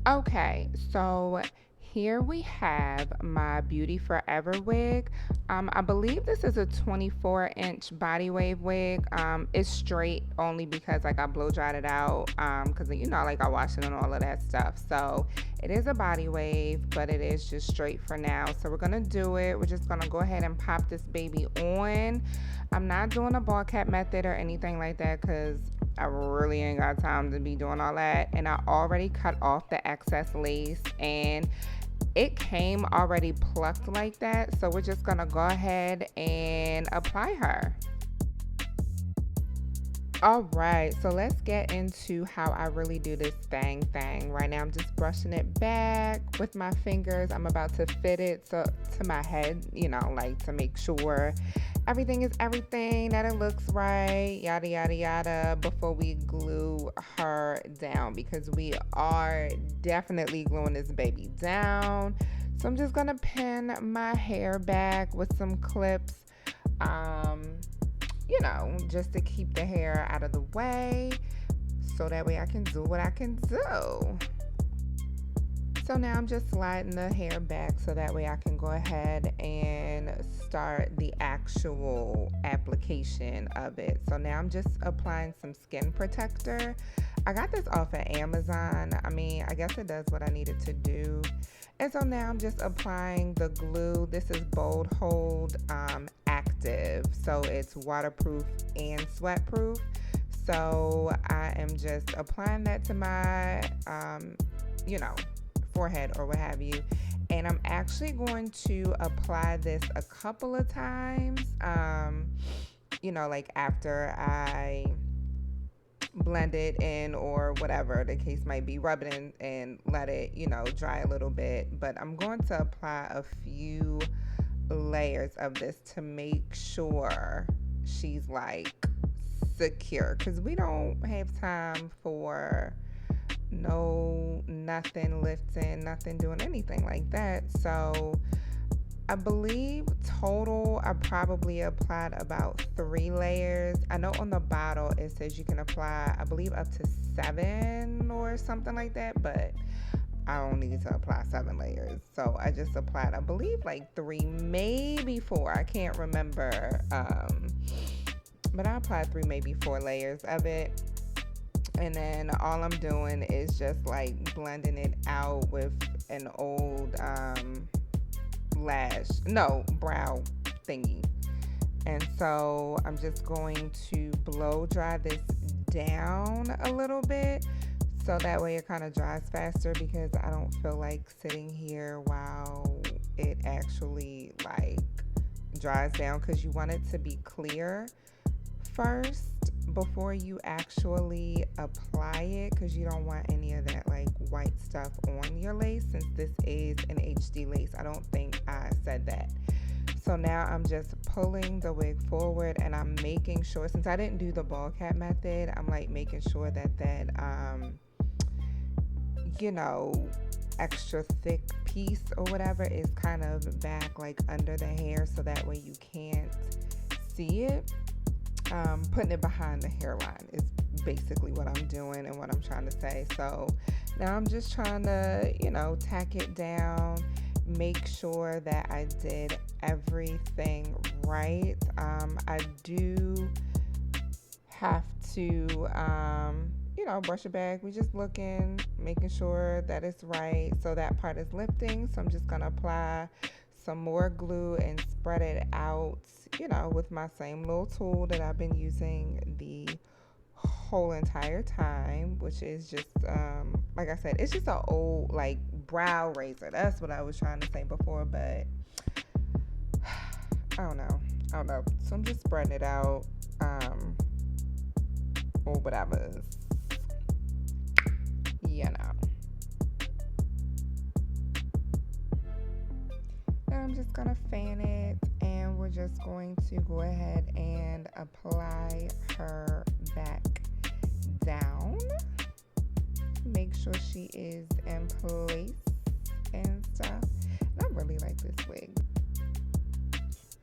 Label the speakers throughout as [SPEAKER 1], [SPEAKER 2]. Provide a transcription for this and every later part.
[SPEAKER 1] Okay, so here we have my Beauty Forever wig. I believe this is a 24-inch body wave wig. It's straight only because like I blow dried it out. Because like I washed it and all of that stuff. So it is a body wave, but it is just straight for now. So we're gonna do it. We're just gonna go ahead and pop this baby on. I'm not doing a ball cap method or anything like that because I really ain't got time to be doing all that. And I already cut off the excess lace and it came already plucked like that. So we're just gonna go ahead and apply her. All right, so let's get into how I really do this thing. Right now I'm just brushing it back with my fingers. I'm about to fit it to my head, like to make sure everything is everything, that it looks right, yada yada yada, before we glue her down because we are definitely gluing this baby down. So I'm just gonna pin my hair back with some clips. Um just to keep the hair out of the way so that way I can do what I can do. So now I'm just sliding the hair back so that way I can go ahead and start the actual application of it. So now I'm just applying some skin protector. I got this off of Amazon. I guess it does what I needed to do. And so now I'm just applying the glue. This is Bold Hold Active. So it's waterproof and sweat proof. So I am just applying that to my, forehead or what have you. And I'm actually going to apply this a couple of times, like after I blend it in or whatever the case might be, rub it in and let it, dry a little bit. But I'm going to apply a few layers of this to make sure she's like secure because we don't have time for nothing lifting, nothing doing anything like that. So I believe total I probably applied about 3 layers. I know on the bottle it says you can apply I believe up to 7 or something like that, but I don't need to apply 7 layers. So I just applied I believe like 3, maybe 4. I can't remember. But I applied 3, maybe 4 layers of it. And then all I'm doing is just like blending it out with an old brow thingy. And so I'm just going to blow dry this down a little bit so that way it kind of dries faster because I don't feel like sitting here while it actually like dries down because you want it to be clear first before you actually apply it because you don't want any of that like white stuff on your lace since this is an HD lace. I don't think I said that. So now I'm just pulling the wig forward and I'm making sure, since I didn't do the ball cap method, I'm like making sure that extra thick piece or whatever is kind of back like under the hair so that way you can't see it. Putting it behind the hairline is basically what I'm doing and what I'm trying to say. So now I'm just trying to, tack it down, make sure that I did everything right. I do have to, brush it back. We're just looking, making sure that it's right. So that part is lifting. So I'm just going to apply some more glue and spread it out, with my same little tool that I've been using the whole entire time, which is just, like I said, it's just an old, like, brow razor. That's what I was trying to say before, but I don't know. So I'm just spreading it out, or whatever, Now I'm just gonna fan it and we're just going to go ahead and apply her back down. Make sure she is in place and stuff. And I really like this wig.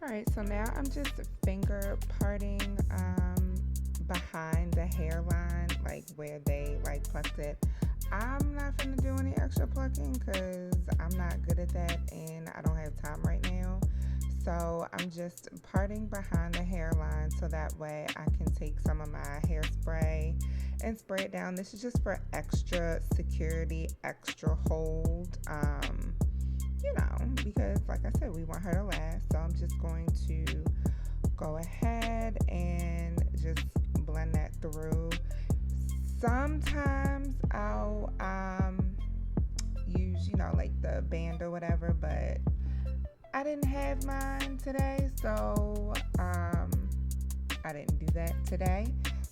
[SPEAKER 1] Alright, so now I'm just finger parting behind the hairline, like where they like plucked it. I'm not gonna do any extra plucking because I'm not good at that and I don't have time right now. So I'm just parting behind the hairline so that way I can take some of my hairspray and spray it down. This is just for extra security, extra hold. Because like I said, we want her to last. So I'm just going to go ahead and just blend that through. Sometimes I'll use, like the band or whatever, but I didn't have mine today, so I didn't do that today.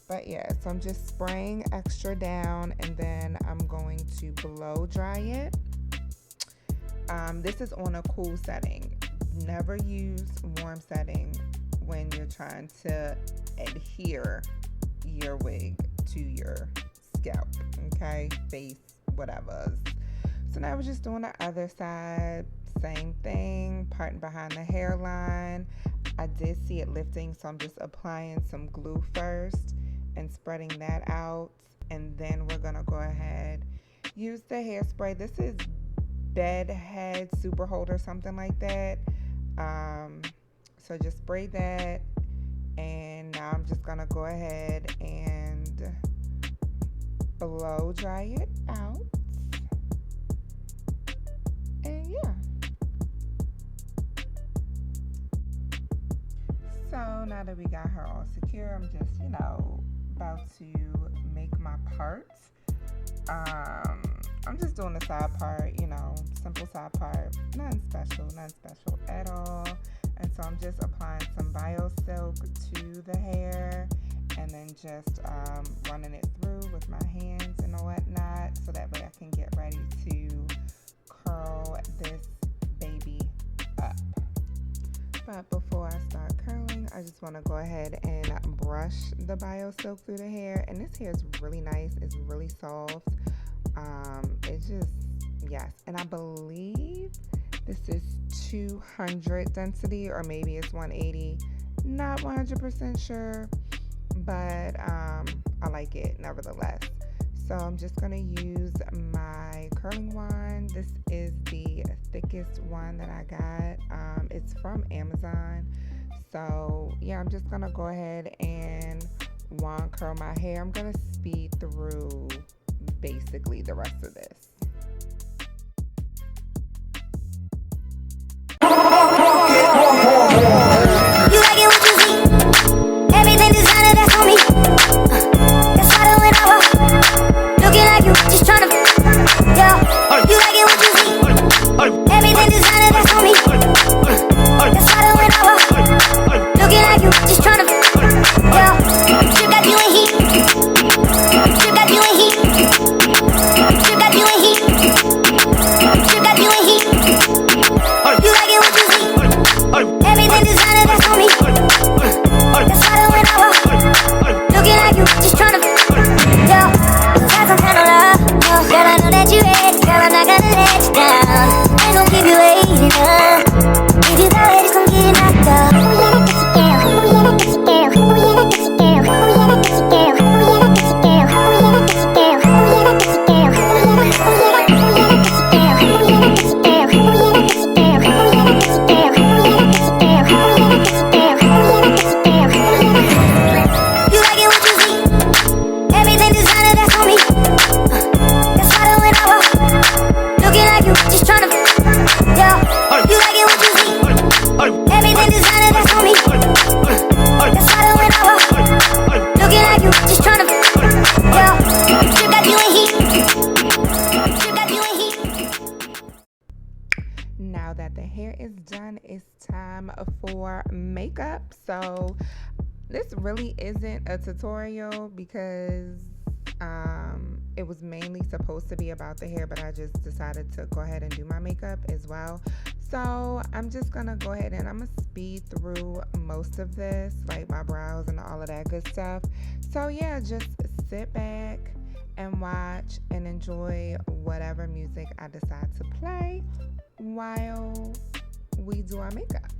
[SPEAKER 1] But yeah, so I'm just spraying extra down and then I'm going to blow dry it. This is on a cool setting. Never use warm setting when you're trying to adhere your wig to your scalp, okay, face, whatever. So now we're just doing the other side, same thing, parting behind the hairline. I did see it lifting, so I'm just applying some glue first and spreading that out, and then we're gonna go ahead, use the hairspray. This is Bedhead Super Hold or something like that. So just spray that, and now I'm just gonna go ahead and blow dry it out. And yeah. So now that we got her all secure, I'm just, about to make my parts. I'm just doing the side part, simple side part, nothing special at all. And so I'm just applying some Bio Silk to the hair and then just running it through with my hands and whatnot so that way I can get ready to curl this baby up. But before I start curling, I just want to go ahead and brush the Bio Silk through the hair. And this hair is really nice. It's really soft. It's just, yes. And I believe this is 200 density or maybe it's 180. Not 100% sure, but I like it nevertheless. So I'm just going to use my curling wand. This is the thickest one that I got. It's from Amazon. So yeah, I'm just going to go ahead and wand curl my hair. I'm going to speed through basically the rest of this.
[SPEAKER 2] You like it what you see? Everything designer, that's on me. That's why I went over. Looking like you, just tryna. Yo, you like it what you see? Everything designer, that's on me. That's why I went over. Looking like you, just tryna. Yo, you got you in heat. You got you in heat. You got you in heat. You got you in heat. You like it what you see? Everything designer, that's on me. That's why I went over. Looking like you, just tryna. Yo, got some kind of love. No, girl, I know that you ready. Girl, I'm not gonna let you down. Ain't gon' keep you waiting, If you go ahead, just gon' get knocked out. Oh yeah, that gets you down. Oh yeah, that gets you down. Oh yeah, that gets you down. Oh yeah, that gets you down. Oh yeah, that gets you down. Oh yeah, that gets you down. Oh yeah, that gets you down. Oh yeah, that gets you down. Oh yeah, that gets you down. Oh yeah, that gets you down. Oh yeah, that gets you down. Oh yeah, that gets you down. Oh yeah, that gets you down. Oh yeah, that gets you down. Oh yeah, that gets you down. You like it what you see? Everything designer, that's on me. That's why I went over. Looking like you, just tryna. Yo, you like it what you see? Everything designer, that's on me. That's why I went over. Looking like you, just tryna. Yo, you got you in heat. You got you in heat.
[SPEAKER 1] Now that the hair is done, it's time for makeup. So this really isn't a tutorial because it was mainly supposed to be about the hair, but I just decided to go ahead and do my makeup as well. So I'm just gonna go ahead and I'm gonna speed through most of this, like my brows and all of that good stuff. So yeah, just sit back and watch and enjoy whatever music I decide to play while we do our makeup.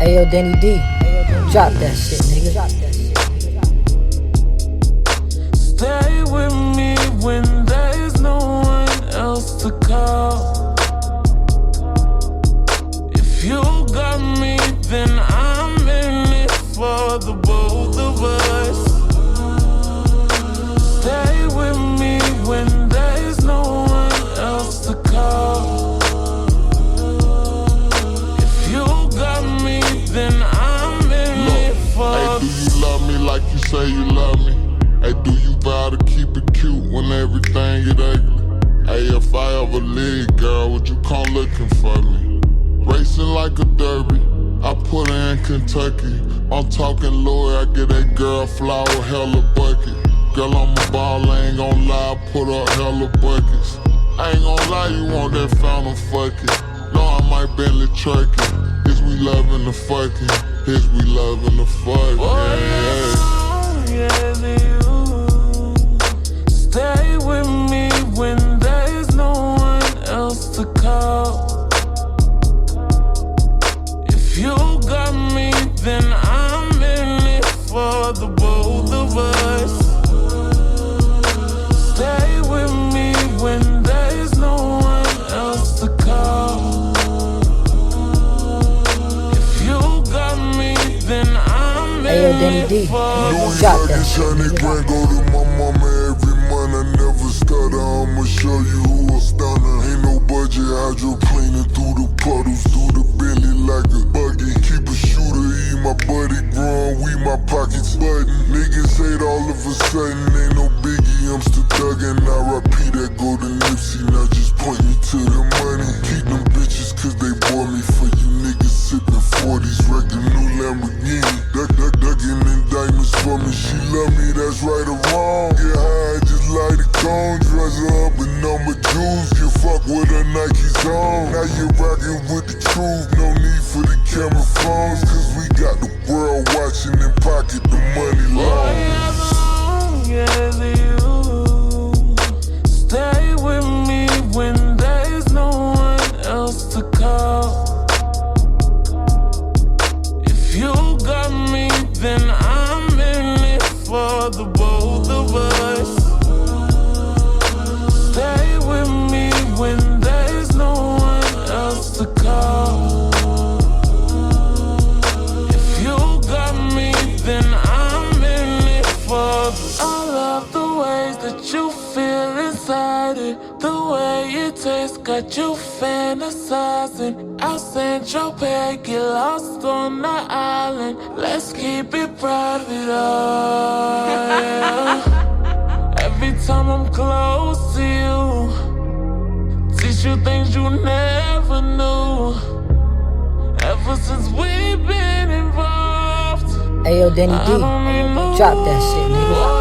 [SPEAKER 3] Ayo, Danny D, drop that shit, nigga.
[SPEAKER 4] Stay with me when there's no one else to call. If you got me, then I'm in it for the both of us. Stay with me when there's no one else to call. If you got me, then I'm in it for.
[SPEAKER 5] Hey, do you love me like you say you love me? Hey, do you vow to keep it cute when everything get ugly? Hey, if I ever leave, girl, would you come looking for me? Racing like a derby, I put her in Kentucky. I'm talking Louis, I get that girl flower, hella bucket. Girl, I'm a ball, I ain't gon' lie, I put up hella buckets. I ain't gon' lie, you want that fountain, fuck it. No, I might Bentley truck it. Is we loving the fucking? Is we loving the fucking?
[SPEAKER 4] Yes, you. Stay with me when there's no one else to call. If you got me, then I'm in it for the both of us. Stay with me when there's no one else to call. If you got me, then I'm
[SPEAKER 3] Ayo,
[SPEAKER 4] in
[SPEAKER 3] Danny
[SPEAKER 4] it
[SPEAKER 3] D,
[SPEAKER 4] for
[SPEAKER 3] drop that shit,
[SPEAKER 5] Johnny
[SPEAKER 3] nigga.
[SPEAKER 5] Grant go to my mama every month. I never stutter. I'ma show you who a stunner. Ain't no budget hydroplaning through the puddles, through the Bentley like a buggy. Keep a shooter, eat my buddy growing, we my pockets button. Niggas hate all of a sudden, ain't no biggie. I'm still thuggin'. R.I.P. that golden Nipsey. Now just point me to the money. Keep them bitches 'cause they bore me. For you niggas sippin' 40s, wreck the new Lamborghini. Duckin' in diamonds for me. She love me, that's right or wrong. Get high, just light a cone. Dress her up in number jewels. Get fuck with her Nikes on. Now you rockin' with the truth. No need for the camera phones. 'Cause we got the world watching and pocket the money long.
[SPEAKER 4] Yes, you. Stay with me when there's no one else to call. If you got me, then I'm in it for the both of us. Stay with me when there's no one else to call. If you got me, then I'm in it for the. I love the ways that you feel inside it. The way it tastes got you fantasizing. I'll send your bag, get lost on the island. Let's keep it private, oh yeah. Every time I'm close to you, teach you things you never knew. Ever since we've been involved,
[SPEAKER 3] Ayo, Danny D, drop that shit, nigga.